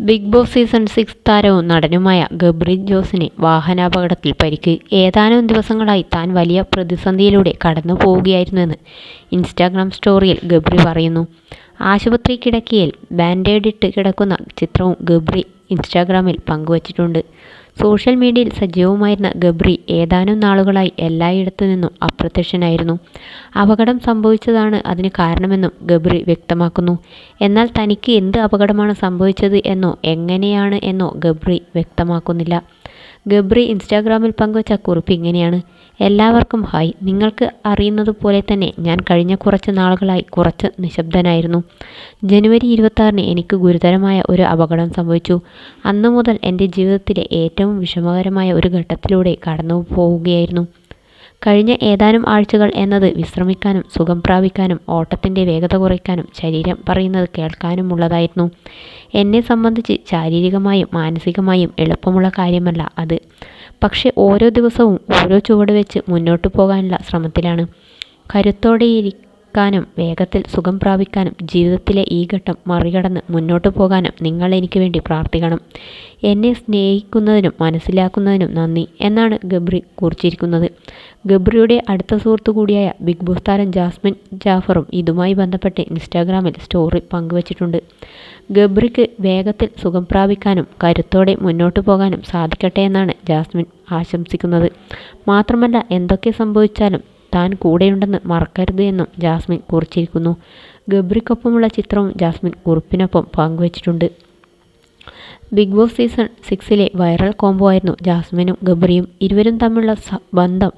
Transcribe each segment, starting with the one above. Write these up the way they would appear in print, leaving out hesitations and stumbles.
Big boss season 6 താരവും നടനുമായ ഗബ്രി ജോസിന് വാഹനാപകടത്തിൽ പരിക്ക്. ഏതാനും ദിവസങ്ങളായി താൻ വലിയ പ്രതിസന്ധിയിലൂടെ കടന്നു പോവുകയായിരുന്നുവെന്ന് ഇൻസ്റ്റാഗ്രാം സ്റ്റോറിയിൽ ഗബ്രി പറയുന്നു. ആശുപത്രി കിടക്കയിൽ ബാൻഡേഡ് ഇട്ട് കിടക്കുന്ന ചിത്രവും ഗബ്രി ഇൻസ്റ്റാഗ്രാമിൽ പങ്കുവച്ചിട്ടുണ്ട്. സോഷ്യൽ മീഡിയയിൽ സജീവമായിരുന്ന ഗബ്രി ഏതാനും നാളുകളായി എല്ലായിടത്തു നിന്നും അപ്രത്യക്ഷനായിരുന്നു. അപകടം സംഭവിച്ചതാണ് അതിന് കാരണമെന്നും ഗബ്രി വ്യക്തമാക്കുന്നു. എന്നാൽ തനിക്ക് എന്ത് അപകടമാണ് സംഭവിച്ചത് എന്നോ എങ്ങനെയാണ് എന്നോ ഗബ്രി വ്യക്തമാക്കുന്നില്ല. ഗബ്രി ഇൻസ്റ്റാഗ്രാമിൽ പങ്കുവച്ച കുറിപ്പ് ഇങ്ങനെയാണ്: എല്ലാവർക്കും ഹായ്. നിങ്ങൾക്ക് അറിയുന്നതുപോലെ തന്നെ ഞാൻ കഴിഞ്ഞ കുറച്ച് നാളുകളായി കുറച്ച് നിശബ്ദനായിരുന്നു. ജനുവരി 26-ന് എനിക്ക് ഗുരുതരമായ ഒരു അപകടം സംഭവിച്ചു. അന്നു മുതൽ എൻ്റെ ജീവിതത്തിലെ ഏറ്റവും വിഷമകരമായ ഒരു ഘട്ടത്തിലൂടെ കടന്നു പോവുകയായിരുന്നു. കഴിഞ്ഞ ഏതാനും ആഴ്ചകൾ എന്നത് വിശ്രമിക്കാനും സുഖം പ്രാപിക്കാനും ഓട്ടത്തിൻ്റെ വേഗത കുറയ്ക്കാനും ശരീരം പറയുന്നത് കേൾക്കാനുമുള്ളതായിരുന്നു. എന്നെ സംബന്ധിച്ച് ശാരീരികമായും മാനസികമായും എളുപ്പമുള്ള കാര്യമല്ല അത്. പക്ഷേ ഓരോ ദിവസവും ഓരോ ചുവട് വെച്ച് മുന്നോട്ട് പോകാനുള്ള ശ്രമത്തിലാണ്. കരുത്തോടെയിരിക്കാനും വേഗത്തിൽ സുഖം പ്രാപിക്കാനും ജീവിതത്തിലെ ഈ ഘട്ടം മറികടന്ന് മുന്നോട്ട് പോകാനും നിങ്ങൾ എനിക്ക് വേണ്ടി പ്രാർത്ഥിക്കണം. എന്നെ സ്നേഹിക്കുന്നതിനും മനസ്സിലാക്കുന്നതിനും നന്ദി എന്നാണ് ഗബ്രി കുറിച്ചിരിക്കുന്നത്. ഗബ്രിയുടെ അടുത്ത സുഹൃത്തു കൂടിയായ ബിഗ് ബോസ് താരം ജാസ്മിൻ ജാഫറും ഇതുമായി ബന്ധപ്പെട്ട് ഇൻസ്റ്റാഗ്രാമിൽ സ്റ്റോറി പങ്കുവച്ചിട്ടുണ്ട്. ഗബ്രിക്ക് വേഗത്തിൽ സുഖം പ്രാപിക്കാനും കരുത്തോടെ മുന്നോട്ട് പോകാനും സാധിക്കട്ടെ എന്നാണ് ജാസ്മിൻ ആശംസിക്കുന്നത്. മാത്രമല്ല, എന്തൊക്കെ സംഭവിച്ചാലും താൻ കൂടെയുണ്ടെന്ന് മറക്കരുത് എന്നും ജാസ്മിൻ കുറിച്ചിരിക്കുന്നു. ഗബ്രിക്കൊപ്പമുള്ള ചിത്രവും ജാസ്മിൻ കുറിപ്പിനൊപ്പം പങ്കുവച്ചിട്ടുണ്ട്. ബിഗ് ബോസ് സീസൺ 6-ലെ വൈറൽ കോംബോ ആയിരുന്നു ജാസ്മിനും ഗബ്രിയും. ഇരുവരും തമ്മിലുള്ള ബന്ധം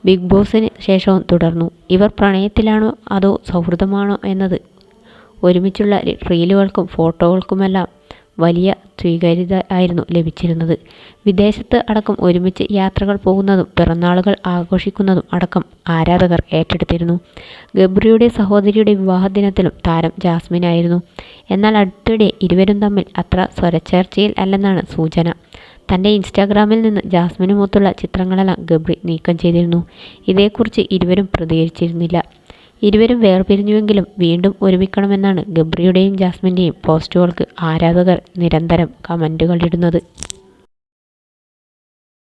ബിഗ് ബോസിന് ശേഷവും തുടർന്നു. ഇവർ പ്രണയത്തിലാണോ അതോ സൗഹൃദമാണോ എന്നത് ഒരുമിച്ചുള്ള റീലുകൾക്കും ഫോട്ടോകൾക്കുമെല്ലാം വലിയ സ്വീകാര്യത ആയിരുന്നു ലഭിച്ചിരുന്നത്. വിദേശത്ത് അടക്കം ഒരുമിച്ച് യാത്രകൾ പോകുന്നതും പിറന്നാളുകൾ ആഘോഷിക്കുന്നതും അടക്കം ആരാധകർ ഏറ്റെടുത്തിരുന്നു. ഗബ്രിയുടെ സഹോദരിയുടെ വിവാഹ ദിനത്തിലും താരം ജാസ്മിനായിരുന്നു. എന്നാൽ അടുത്തിടെ ഇരുവരും തമ്മിൽ അത്ര സ്വരച്ചേർച്ചയിൽ അല്ലെന്നാണ് സൂചന. തൻ്റെ ഇൻസ്റ്റാഗ്രാമിൽ നിന്ന് ജാസ്മിനുമൊത്തുള്ള ചിത്രങ്ങളെല്ലാം ഗബ്രി നീക്കം ചെയ്തിരുന്നു. ഇതേക്കുറിച്ച് ഇരുവരും പ്രതികരിച്ചിരുന്നില്ല. ഇരുവരും വേർപിരിഞ്ഞുവെങ്കിലും വീണ്ടും ഒരുമിക്കണമെന്നാണ് ഗബ്രിയുടെയും ജാസ്മിൻ്റെയും പോസ്റ്റുകൾക്ക് ആരാധകർ നിരന്തരം കമൻറ്റുകളിടുന്നത്.